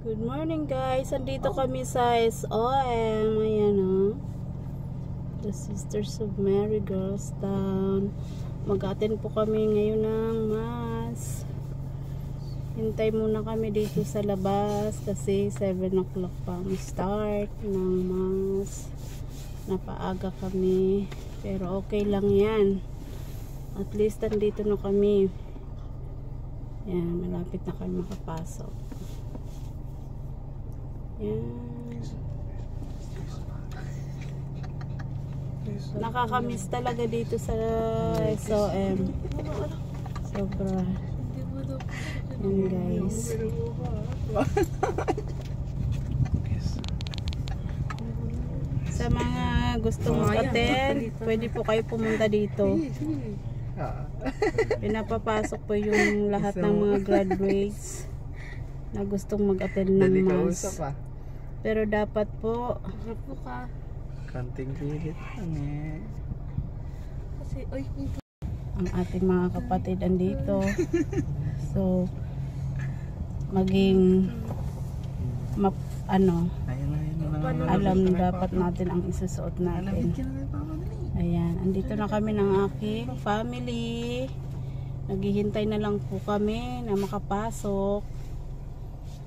Good morning guys, andito kami sa SOM. Ayan o, The Sisters of Mary Girls Town. Mag-attend po kami ngayon ng mass. Hintay muna kami dito sa labas kasi 7 o'clock pa ang start ng mass. Napaaga kami, pero okay lang yan. At least andito na kami. Yan, malapit na kami makapasok. Yan. Nakakamiss talaga dito sa SOM. Sobra. Yan guys. Sa mga gustong mag-attend, pwede po kayo pumunta dito. Pinapapasok po yung lahat ng mga graduates na gustong mag-attend ng mass. Pero dapat po kanting pilit lang eh. Kasi, oy, ang ating mga kapatid andito. So, maging alam dapat natin ang isusuot natin. Ayan, andito na kami ng aking family. Naghihintay na lang po kami na makapasok.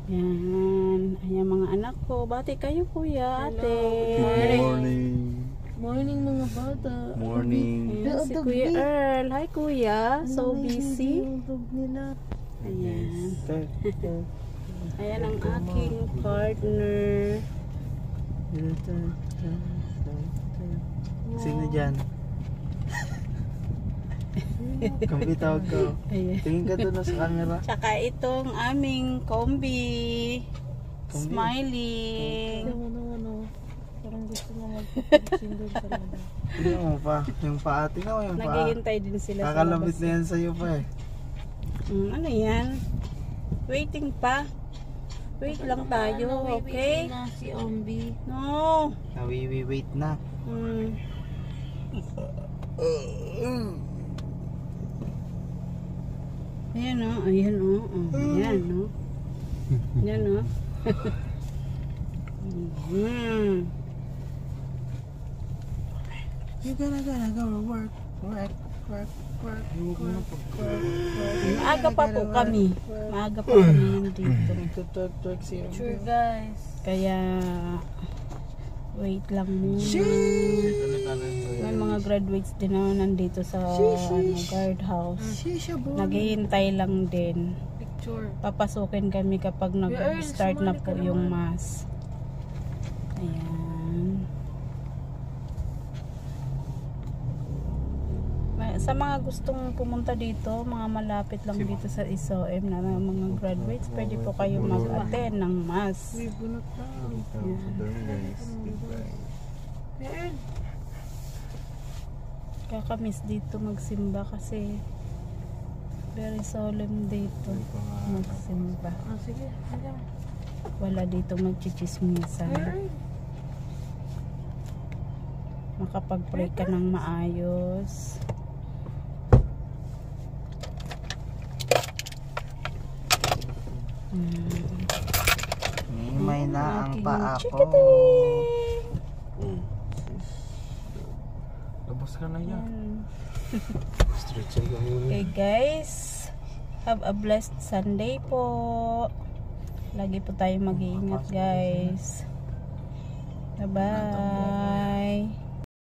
Yan, ayan mga anak ko. Bati kayo kuya, ate. Good morning. morning mga bata. Morning. Ayan, si Kuya Earl. Hi kuya, so busy. Ayan. Ayan ang aking partner. Sino dyan? Kampi tawag ko. Ayan. Tingin ka doon sa camera. Tsaka itong aming kombi. Smiling. Parang gusto na magpapag-single talaga. Tingnan mo pa. Yung paa. Tingnan mo yung paa. Naghihintay din sila sa Kakalabit labas. na yan sa'yo pa eh. Ano yan? Waiting pa. Wait lang tayo, okay? Na si Ombi. No. Wait na. Ayan o, ayan o. Ayan o. Ayan o. You gotta go work. Maaga pa po kami. Maaga pa kami dito. Sure guys. Kaya wait lang muna. May mga graduates din na nandito sa guardhouse. Naghihintay lang din. Picture. Papasukin kami kapag nag-start na po yung mass. Ayan. Sa mga gustong pumunta dito, mga malapit lang dito sa SOM na mga graduates, pwede po kayo mag-attend ng mass. Uy, bunot na. Kakamiss dito magsimba kasi very solemn dito magsimba. Ah, sige. Wala dito magchichismisan. Makapag-pray ka ng maayos. May na ang paa ko. Labas ka na yan. Stretching ka muna. Okay guys, have a blessed Sunday po. Lagi po tayo mag-iingat guys. Bye bye.